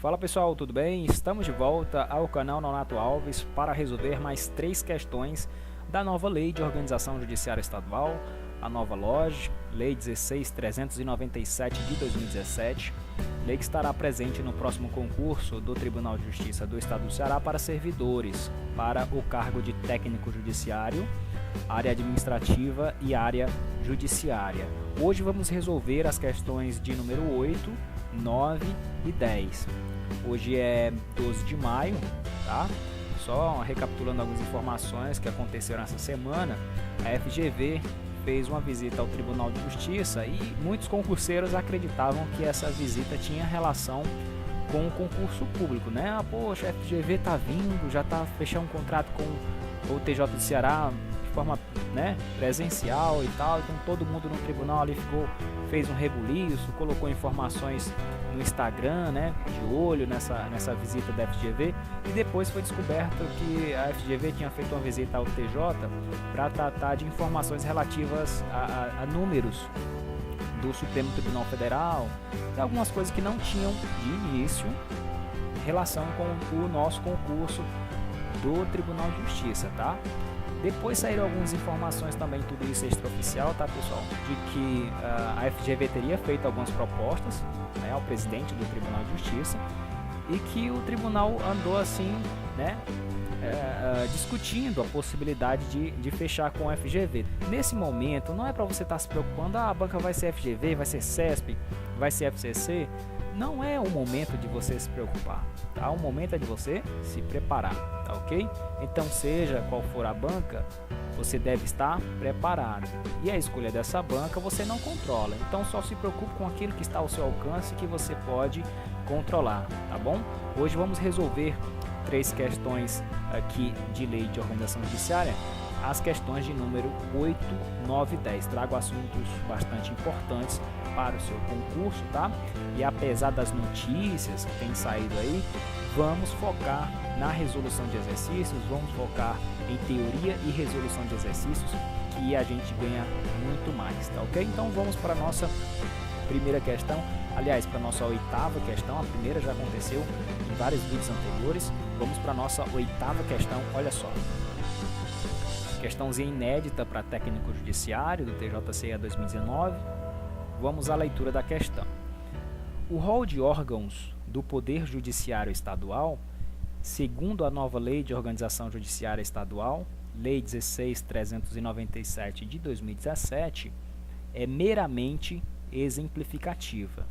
Fala pessoal, tudo bem? Estamos de volta ao canal Nonato Alves para resolver mais 3 questões da nova Lei de Organização Judiciária Estadual, a nova LOJ, Lei 16.397 de 2017, lei que estará presente no próximo concurso do Tribunal de Justiça do Estado do Ceará para servidores, para o cargo de técnico judiciário, área administrativa e área judiciária. Hoje vamos resolver as questões de número 8, 9 e 10. Hoje é 12 de maio, tá? Só recapitulando algumas informações que aconteceram essa semana, a FGV fez uma visita ao Tribunal de Justiça e muitos concurseiros acreditavam que essa visita tinha relação com o concurso público, né? Ah, poxa, a FGV tá vindo, já tá fechando um contrato com o TJ do Ceará de forma, né, presencial e tal, então todo mundo no tribunal ali fez um rebuliço, colocou informações no Instagram, né, de olho nessa visita da FGV, e depois foi descoberto que a FGV tinha feito uma visita ao TJ para tratar de informações relativas a números do Supremo Tribunal Federal, e algumas coisas que não tinham de início relação com o nosso concurso do Tribunal de Justiça, tá? Depois saíram algumas informações também, tudo isso extraoficial, tá pessoal, de que a FGV teria feito algumas propostas, né, ao presidente do Tribunal de Justiça, e que o tribunal andou assim, né, discutindo a possibilidade de fechar com a FGV. Nesse momento, não é para você estar se preocupando, a banca vai ser FGV, vai ser CESP, vai ser FCC. Não é o momento de você se preocupar, tá? O momento é de você se preparar, tá ok? Então, seja qual for a banca, você deve estar preparado. E a escolha dessa banca você não controla, então só se preocupe com aquilo que está ao seu alcance, que você pode controlar, tá bom? Hoje vamos resolver 3 questões aqui de lei de organização judiciária, as questões de número 8, 9 e 10. Trago assuntos bastante importantes para o seu concurso, tá? E apesar das notícias que têm saído aí, vamos focar na resolução de exercícios, vamos focar em teoria e resolução de exercícios, que a gente ganha muito mais, tá ok? Então vamos para a nossa primeira questão, aliás, para a nossa 8ª questão. A primeira já aconteceu em vários vídeos anteriores. Vamos para a nossa 8ª questão, olha só. Questãozinha inédita para técnico judiciário do TJCE 2019. Vamos à leitura da questão. O rol de órgãos do Poder Judiciário Estadual, segundo a nova Lei de Organização Judiciária Estadual, Lei 16.397 de 2017, é meramente exemplificativa.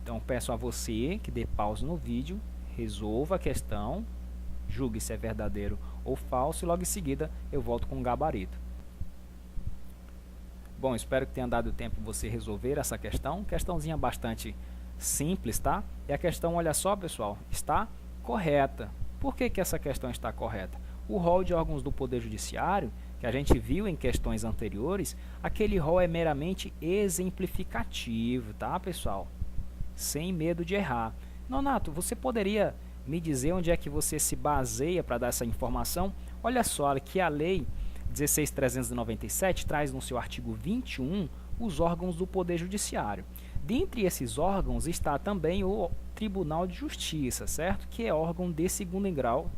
Então peço a você que dê pausa no vídeo, resolva a questão, julgue se é verdadeiro ou falso e logo em seguida eu volto com um gabarito. Bom, espero que tenha dado tempo você resolver essa questão. Questãozinha bastante simples, tá? E a questão, olha só pessoal, está correta. Por que essa questão está correta? O rol de órgãos do Poder Judiciário, que a gente viu em questões anteriores, aquele rol é meramente exemplificativo, tá pessoal? Sem medo de errar. Nonato, você poderia me dizer onde é que você se baseia para dar essa informação? Olha só que a lei 16.397 traz no seu artigo 21 os órgãos do Poder Judiciário. Dentre esses órgãos está também o Tribunal de Justiça, certo? Que é órgão de segundo grau,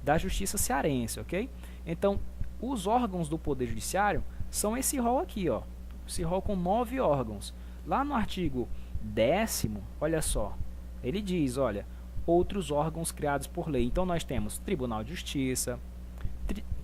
da Justiça cearense, ok? Então, os órgãos do Poder Judiciário são esse rol aqui, ó. Esse rol com 9 órgãos. Lá no artigo 10º, olha só, ele diz, olha, outros órgãos criados por lei. Então nós temos Tribunal de Justiça,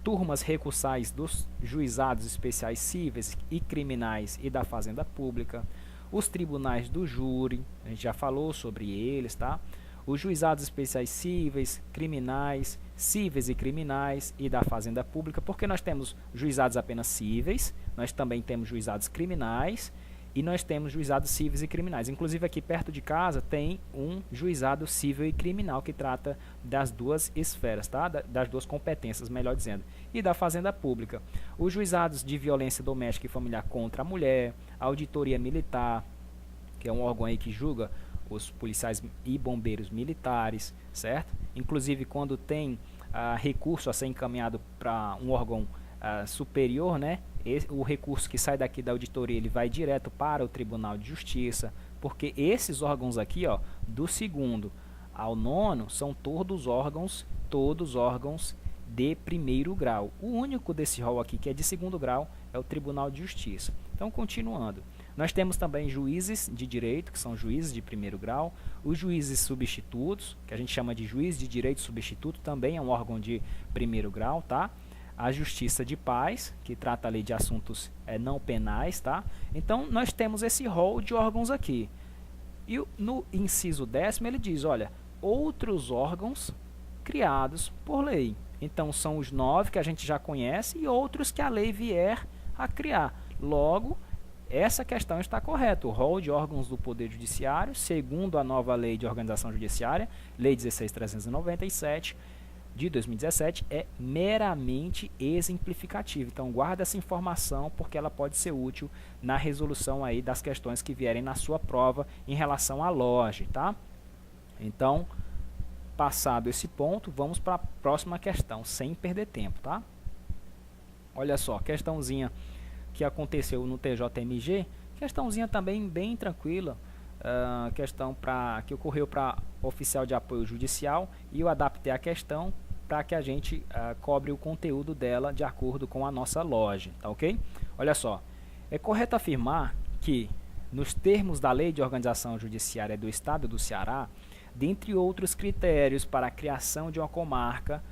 turmas recursais dos juizados especiais cíveis e criminais e da Fazenda Pública, os tribunais do júri, a gente já falou sobre eles, tá? Os juizados especiais cíveis, criminais, cíveis e criminais e da Fazenda Pública, porque nós temos juizados apenas cíveis, nós também temos juizados criminais e nós temos juizados cíveis e criminais. Inclusive aqui perto de casa tem um juizado civil e criminal que trata das duas esferas, tá? Das duas competências, melhor dizendo. E da Fazenda Pública. Os juizados de violência doméstica e familiar contra a mulher, a auditoria militar, que é um órgão aí que julga os policiais e bombeiros militares, certo? Inclusive quando tem recurso a ser encaminhado para um órgão superior, né? O recurso que sai daqui da auditoria ele vai direto para o Tribunal de Justiça, Porque esses órgãos aqui, ó, do segundo ao nono, são todos órgãos de primeiro grau. O único desse rol aqui que é de segundo grau é o Tribunal de Justiça. Então, continuando. Nós temos também juízes de direito, que são juízes de primeiro grau, os juízes substitutos, que a gente chama de juiz de direito substituto, também é um órgão de primeiro grau, tá? A Justiça de Paz, que trata ali de assuntos não penais, tá? Então, nós temos esse rol de órgãos aqui. E no inciso 10º, ele diz, olha, outros órgãos criados por lei. Então, são os 9 que a gente já conhece e outros que a lei vier a criar. Logo, essa questão está correta. O rol de órgãos do Poder Judiciário, segundo a nova Lei de Organização Judiciária, Lei 16.397, de 2017, é meramente exemplificativo. Então, guarda essa informação porque ela pode ser útil na resolução aí das questões que vierem na sua prova em relação à loja, tá? Então, passado esse ponto, vamos para a próxima questão, sem perder tempo, tá? Olha só, questãozinha que aconteceu no TJMG, questãozinha também bem tranquila, questão que ocorreu para oficial de apoio judicial, e eu adaptei a questão para que a gente cobre o conteúdo dela de acordo com a nossa loja, tá ok? Olha só, é correto afirmar que, nos termos da Lei de Organização Judiciária do Estado do Ceará, dentre outros critérios para a criação de uma comarca,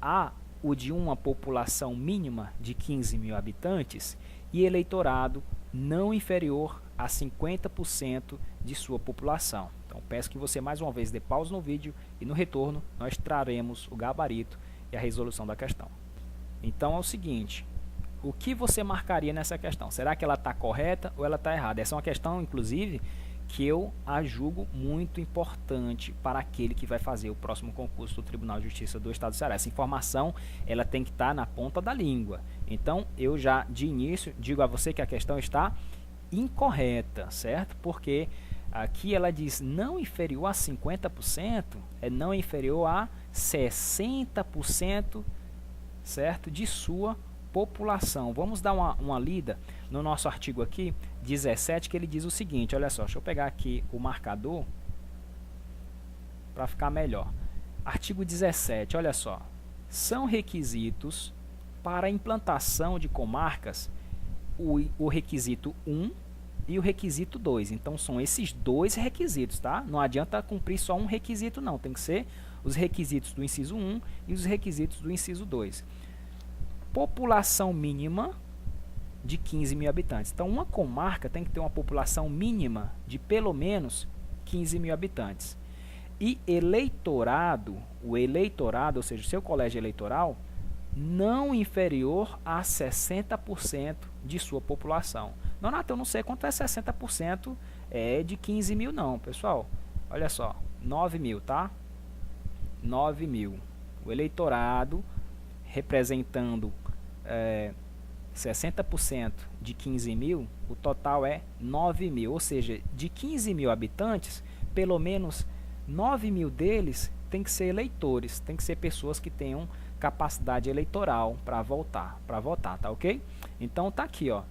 há o de uma população mínima de 15 mil habitantes e eleitorado não inferior a 50% de sua população. Então, peço que você mais uma vez dê pausa no vídeo e no retorno nós traremos o gabarito e a resolução da questão. Então, é o seguinte, o que você marcaria nessa questão? Será que ela está correta ou ela está errada? Essa é uma questão, inclusive, que eu a julgo muito importante para aquele que vai fazer o próximo concurso do Tribunal de Justiça do Estado do Ceará. Essa informação ela tem que estar na ponta da língua. Então, eu já de início digo a você que a questão está incorreta, certo? Porque aqui ela diz não inferior a 50%, é não inferior a 60%, certo? De sua população. Vamos dar uma lida no nosso artigo aqui, 17, que ele diz o seguinte, olha só, deixa eu pegar aqui o marcador para ficar melhor. Artigo 17, olha só, são requisitos para a implantação de comarcas o requisito 1 e o requisito 2. Então, são esses dois requisitos, tá? Não adianta cumprir só um requisito, não. Tem que ser os requisitos do inciso 1 e os requisitos do inciso 2. População mínima de 15 mil habitantes. Então, uma comarca tem que ter uma população mínima de pelo menos 15 mil habitantes. E eleitorado, o eleitorado, ou seja, o seu colégio eleitoral, não inferior a 60% de sua população. Nonato, eu não sei quanto é 60% de 15 mil não, pessoal. Olha só, 9 mil, tá? 9 mil. O eleitorado representando 60% de 15 mil, o total é 9 mil. Ou seja, de 15 mil habitantes, pelo menos 9 mil deles tem que ser eleitores, tem que ser pessoas que tenham capacidade eleitoral para votar, tá ok? Então tá aqui, ó.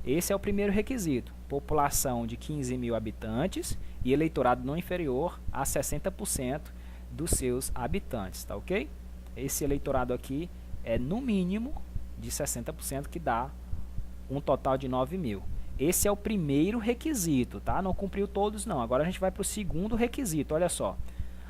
Esse é o primeiro requisito, população de 15 mil habitantes e eleitorado não inferior a 60% dos seus habitantes, tá ok? Esse eleitorado aqui é no mínimo de 60%, que dá um total de 9 mil. Esse é o primeiro requisito, tá? Não cumpriu todos não. Agora a gente vai para o segundo requisito, olha só.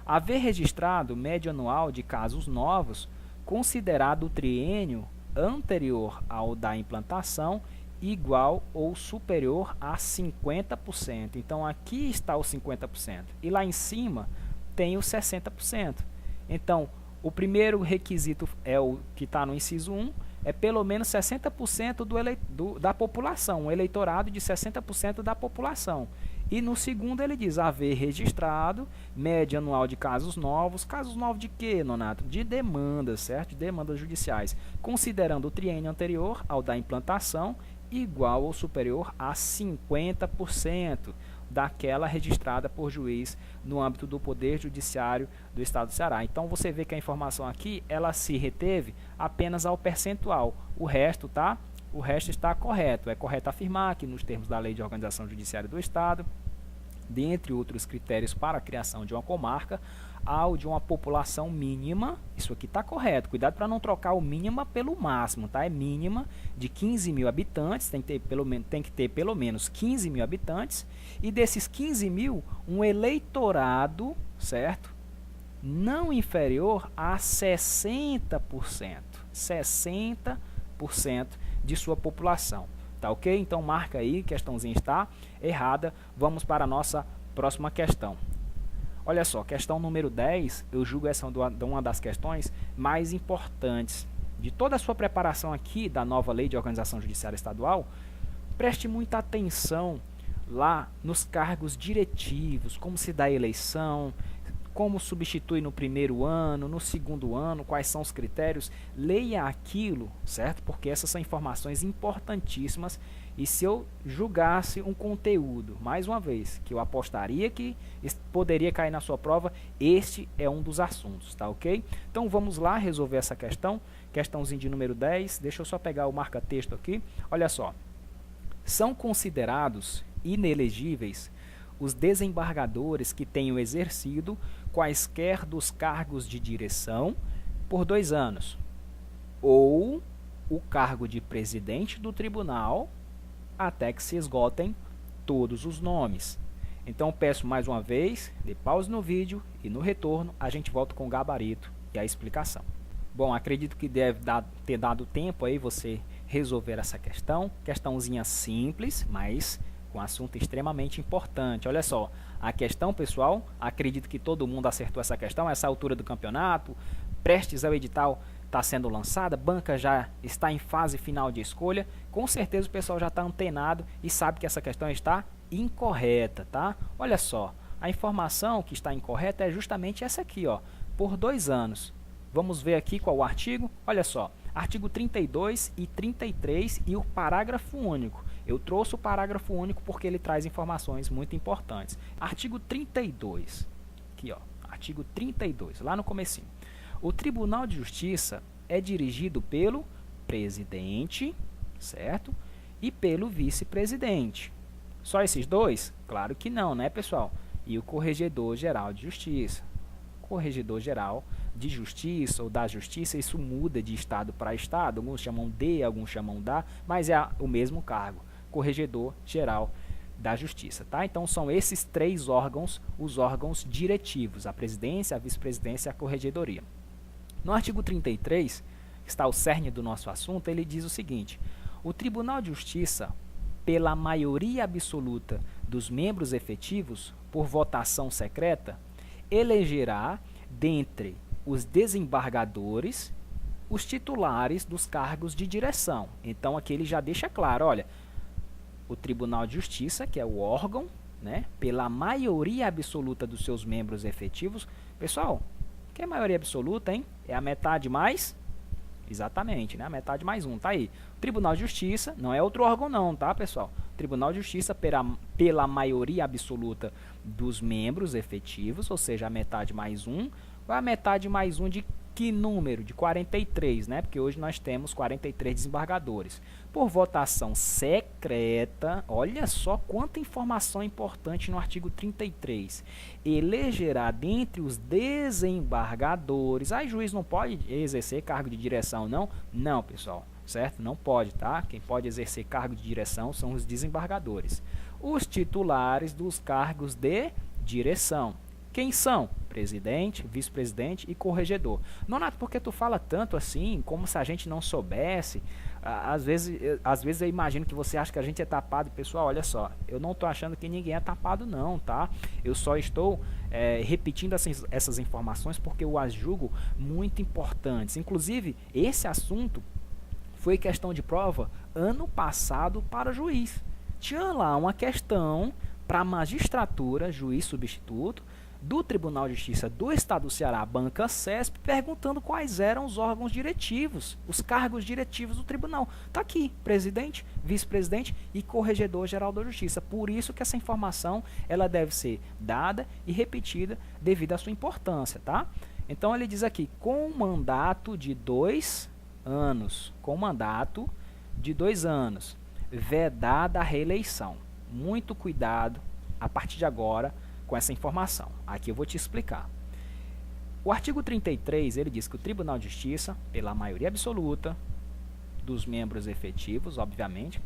Haver registrado média anual de casos novos, considerado o triênio anterior ao da implantação, igual ou superior a 50%. Então, aqui está o 50%. E lá em cima tem o 60%. Então, o primeiro requisito é o que está no inciso 1, é pelo menos 60% da população, um eleitorado de 60% da população. E no segundo ele diz haver registrado média anual de casos novos de quê, Nonato? De demandas, certo? De demandas judiciais, considerando o triênio anterior ao da implantação, igual ou superior a 50% daquela registrada por juiz no âmbito do Poder Judiciário do Estado do Ceará. Então, você vê que a informação aqui, ela se reteve apenas ao percentual. O resto, tá? O resto está correto. É correto afirmar que, nos termos da Lei de Organização Judiciária do Estado, dentre outros critérios para a criação de uma comarca, ao de uma população mínima, isso aqui está correto, cuidado para não trocar o mínima pelo máximo, tá? É mínima de 15 mil habitantes, tem que ter pelo menos 15 mil habitantes, e desses 15 mil, um eleitorado, certo? Não inferior a 60%, 60% de sua população, tá ok? Então marca aí, questãozinha está errada, vamos para a nossa próxima questão. Olha só, questão número 10, eu julgo essa uma das questões mais importantes de toda a sua preparação aqui da nova Lei de Organização Judiciária Estadual. Preste muita atenção lá nos cargos diretivos, como se dá a eleição, como substitui no primeiro ano, no segundo ano, quais são os critérios. Leia aquilo, certo? Porque essas são informações importantíssimas. E se eu julgasse um conteúdo, mais uma vez, que eu apostaria que poderia cair na sua prova, este é um dos assuntos, tá ok? Então vamos lá resolver essa questão, questãozinha de número 10, deixa eu só pegar o marca-texto aqui, olha só. São considerados inelegíveis os desembargadores que tenham exercido quaisquer dos cargos de direção por 2 anos, ou o cargo de presidente do tribunal, até que se esgotem todos os nomes. Então peço mais uma vez, dê pause no vídeo e no retorno a gente volta com o gabarito e a explicação. Bom, acredito que deve ter dado tempo aí você resolver essa questão, questãozinha simples, mas com assunto extremamente importante. Olha só, a questão, pessoal, acredito que todo mundo acertou essa questão, essa altura do campeonato, prestes ao edital está sendo lançada, banca já está em fase final de escolha, com certeza o pessoal já está antenado e sabe que essa questão está incorreta, tá? Olha só, a informação que está incorreta é justamente essa aqui, ó, por 2 anos. Vamos ver aqui qual o artigo, olha só, artigo 32 e 33 e o parágrafo único. Eu trouxe o parágrafo único porque ele traz informações muito importantes. Artigo 32, aqui ó, artigo 32, lá no comecinho. O Tribunal de Justiça é dirigido pelo presidente, certo? E pelo vice-presidente. Só esses dois? Claro que não, né, pessoal? E o Corregedor-Geral de Justiça. Corregedor-Geral de Justiça ou da Justiça, isso muda de estado para estado. Alguns chamam de, alguns chamam da, mas é o mesmo cargo. Corregedor-Geral da Justiça, tá? Então são esses 3 órgãos, os órgãos diretivos, a presidência, a vice-presidência e a corregedoria. No artigo 33, que está o cerne do nosso assunto, ele diz o seguinte: o Tribunal de Justiça, pela maioria absoluta dos membros efetivos, por votação secreta, elegerá, dentre os desembargadores, os titulares dos cargos de direção. Então aqui ele já deixa claro, olha, o Tribunal de Justiça, que é o órgão, né, pela maioria absoluta dos seus membros efetivos. Pessoal, que é a maioria absoluta, hein? É a metade mais? Exatamente, né? A metade mais 1, tá aí. O Tribunal de Justiça não é outro órgão não, tá, pessoal? O Tribunal de Justiça pela maioria absoluta dos membros efetivos, ou seja, a metade mais 1, ou a metade mais 1 de que número? De 43, né? Porque hoje nós temos 43 desembargadores. Por votação secreta, olha só quanta informação importante no artigo 33. Elegerá dentre os desembargadores. Aí, juiz não pode exercer cargo de direção, não? Não, pessoal, certo? Não pode, tá? Quem pode exercer cargo de direção são os desembargadores. Os titulares dos cargos de direção. Quem são? Presidente, vice-presidente e corregedor. Nonato, por que tu fala tanto assim, como se a gente não soubesse? Às vezes eu imagino que você acha que a gente é tapado. Pessoal, olha só, eu não estou achando que ninguém é tapado não, tá? Eu só estou repetindo essas informações porque eu as julgo muito importantes. Inclusive, esse assunto foi questão de prova ano passado para juiz. Tinha lá uma questão para magistratura, juiz substituto, do Tribunal de Justiça do Estado do Ceará, banca CESP, perguntando quais eram os órgãos diretivos, os cargos diretivos do tribunal. Está aqui, presidente, vice-presidente e corregedor-geral da Justiça. Por isso que essa informação ela deve ser dada e repetida devido à sua importância, tá? Então ele diz aqui, com mandato de 2 anos, com mandato de 2 anos, vedada a reeleição. Muito cuidado a partir de agora com essa informação. Aqui eu vou te explicar. O artigo 33, ele diz que o Tribunal de Justiça, pela maioria absoluta dos membros efetivos, obviamente,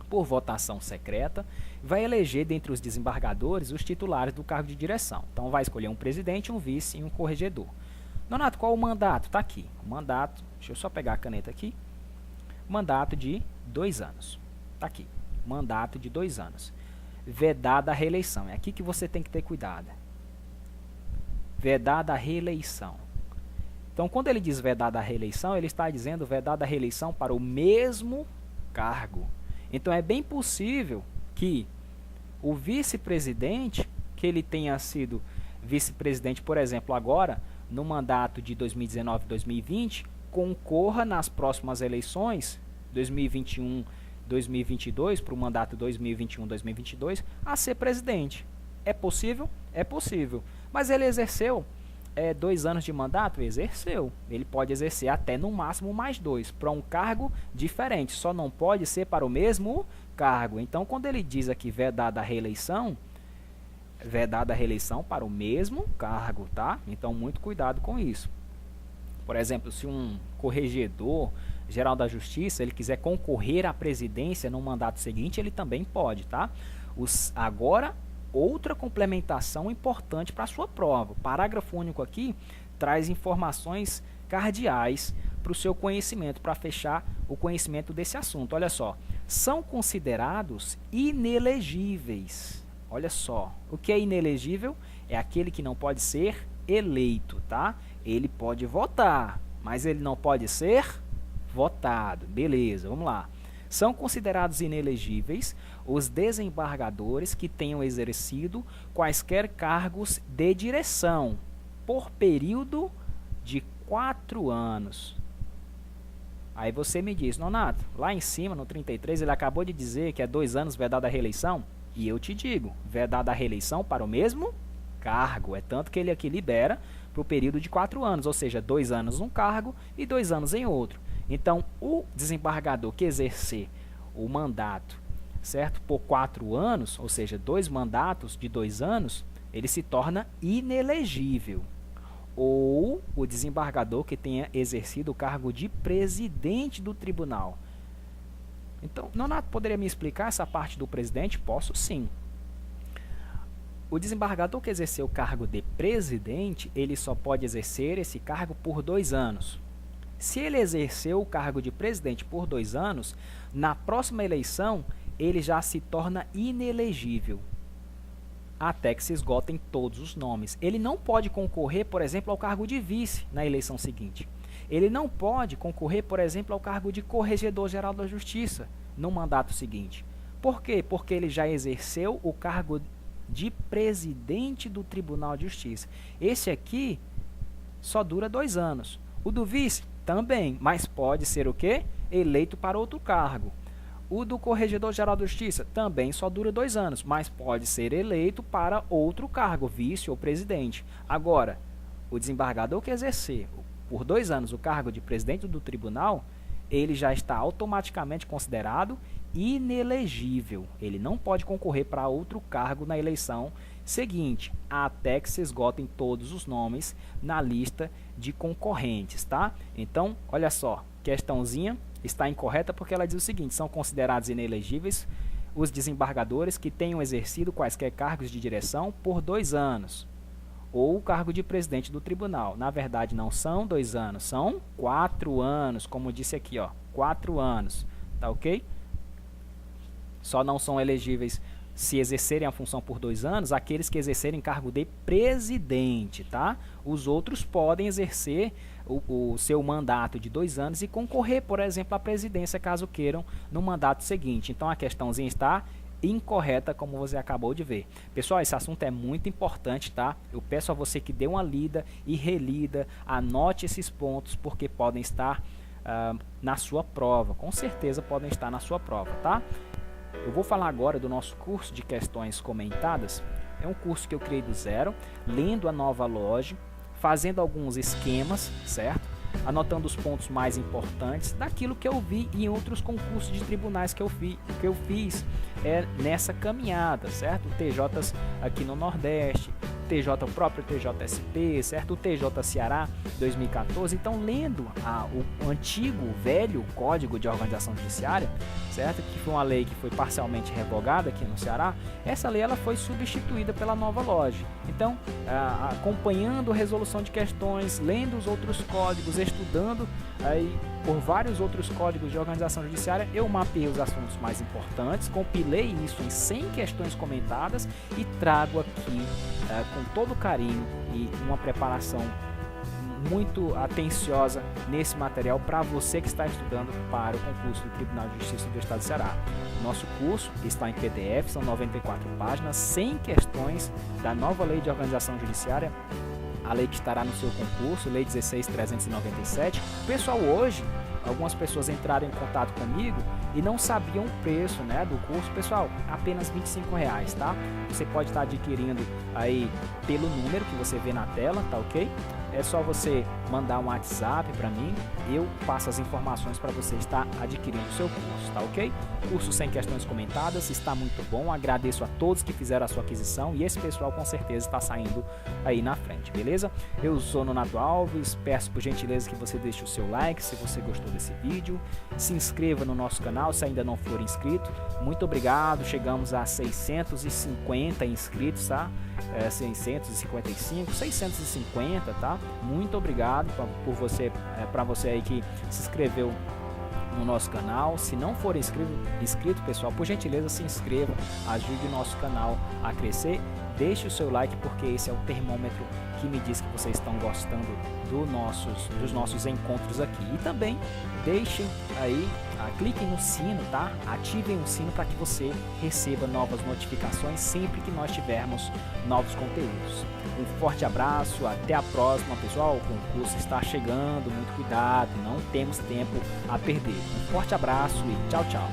por votação secreta, vai eleger dentre os desembargadores os titulares do cargo de direção. Então vai escolher um presidente, um vice e um corregedor. Nonato, qual o mandato? Está aqui. O mandato, deixa eu só pegar a caneta aqui. Mandato de 2 anos. Está aqui. Mandato de 2 anos. Vedada a reeleição. É aqui que você tem que ter cuidado. Vedada a reeleição. Então, quando ele diz vedada a reeleição, ele está dizendo vedada a reeleição para o mesmo cargo. Então, é bem possível que o vice-presidente, que ele tenha sido vice-presidente, por exemplo, agora, no mandato de 2019 e 2020, concorra nas próximas eleições, 2021 2022, para o mandato 2021-2022, a ser presidente. É possível? É possível. Mas ele exerceu 2 anos de mandato? Exerceu. Ele pode exercer até no máximo mais 2, para um cargo diferente. Só não pode ser para o mesmo cargo. Então, quando ele diz aqui vedada a reeleição para o mesmo cargo, tá? Então, muito cuidado com isso. Por exemplo, se um corregedor geral da Justiça, ele quiser concorrer à presidência no mandato seguinte, ele também pode, tá? Agora, outra complementação importante para a sua prova. O parágrafo único aqui traz informações cardeais para o seu conhecimento, para fechar o conhecimento desse assunto. Olha só, são considerados inelegíveis. Olha só, o que é inelegível? É aquele que não pode ser eleito, tá? Ele pode votar, mas ele não pode ser votado. Beleza, vamos lá. São considerados inelegíveis os desembargadores que tenham exercido quaisquer cargos de direção por período de 4 anos. Aí você me diz, Nonato, lá em cima, no 33, ele acabou de dizer que é 2 anos vedada a reeleição. E eu te digo, vedada a reeleição para o mesmo cargo. É tanto que ele aqui libera para o período de 4 anos, ou seja, 2 anos num cargo e 2 anos em outro. Então, o desembargador que exercer o mandato, certo, por 4 anos, ou seja, 2 mandatos de 2 anos, ele se torna inelegível. Ou o desembargador que tenha exercido o cargo de presidente do tribunal. Então, Nonato, poderia me explicar essa parte do presidente? Posso, sim. O desembargador que exerceu o cargo de presidente, ele só pode exercer esse cargo por 2 anos. Se ele exerceu o cargo de presidente por 2 anos, na próxima eleição, ele já se torna inelegível, até que se esgotem todos os nomes. Ele não pode concorrer, por exemplo, ao cargo de vice na eleição seguinte. Ele não pode concorrer, por exemplo, ao cargo de corregedor-geral da Justiça no mandato seguinte. Por quê? Porque ele já exerceu o cargo de presidente do Tribunal de Justiça. Esse aqui só dura 2 anos. O do vice também, mas pode ser o quê? Eleito para outro cargo. O do Corregedor-Geral da Justiça também só dura 2 anos, mas pode ser eleito para outro cargo, vice ou presidente. Agora, o desembargador que exercer por 2 anos o cargo de presidente do tribunal, ele já está automaticamente considerado inelegível. Ele não pode concorrer para outro cargo na eleição seguinte, até que se esgotem todos os nomes na lista de concorrentes, tá? Então, olha só, questãozinha está incorreta porque ela diz o seguinte: são considerados inelegíveis os desembargadores que tenham exercido quaisquer cargos de direção por 2 anos, ou o cargo de presidente do tribunal. Na verdade, não são 2 anos, são 4 anos, como disse aqui, ó, 4 anos, tá ok? Só não são elegíveis, se exercerem a função por 2 anos, aqueles que exercerem cargo de presidente, tá? Os outros podem exercer o seu mandato de 2 anos e concorrer, por exemplo, à presidência, caso queiram, no mandato seguinte. Então, a questãozinha está incorreta, como você acabou de ver. Pessoal, esse assunto é muito importante, tá? Eu peço a você que dê uma lida e relida, anote esses pontos, porque podem estar na sua prova. Com certeza podem estar na sua prova, tá? Eu vou falar agora do nosso curso de questões comentadas. É um curso que eu criei do zero, lendo a nova LOGE, fazendo alguns esquemas, certo? anotando os pontos mais importantes daquilo que eu vi em outros concursos de tribunais que eu fiz nessa caminhada, certo? TJs aqui no Nordeste, o próprio TJSP, certo? O TJ Ceará 2014. Então, lendo o antigo, velho Código de Organização Judiciária, certo? Que foi uma lei que foi parcialmente revogada aqui no Ceará. Essa lei ela foi substituída pela nova LOG. Então, acompanhando a resolução de questões, lendo os outros códigos, estudando aí por vários outros códigos de organização judiciária, eu mapeei os assuntos mais importantes, compilei isso em 100 questões comentadas e trago aqui com todo carinho e uma preparação muito atenciosa nesse material para você que está estudando para o concurso do Tribunal de Justiça do Estado do Ceará. Nosso curso está em PDF, são 94 páginas, 100 questões da nova Lei de Organização Judiciária, a lei que estará no seu concurso, Lei 16.397. Pessoal, hoje, algumas pessoas entraram em contato comigo e não sabiam o preço, né, do curso. Pessoal, apenas R$25, tá? Você pode estar adquirindo aí pelo número que você vê na tela, tá ok? É só você mandar um WhatsApp para mim, eu passo as informações para você estar adquirindo o seu curso, tá ok? Curso sem questões comentadas, está muito bom, agradeço a todos que fizeram a sua aquisição e esse pessoal com certeza está saindo aí na frente, beleza? Eu sou Nonato Alves, peço por gentileza que você deixe o seu like se você gostou desse vídeo, se inscreva no nosso canal se ainda não for inscrito, muito obrigado, chegamos a 650 inscritos, tá? 655, 650, tá? Muito obrigado por você, para você aí que se inscreveu no nosso canal. Se não for inscrito, pessoal, por gentileza se inscreva, ajude o nosso canal a crescer. Deixe o seu like porque esse é o termômetro que me diz que vocês estão gostando dos nossos encontros aqui. E também deixem aí, cliquem no sino, tá? Ativem o sino para que você receba novas notificações sempre que nós tivermos novos conteúdos. Um forte abraço, até a próxima, pessoal. O concurso está chegando, muito cuidado, não temos tempo a perder. Um forte abraço e tchau, tchau.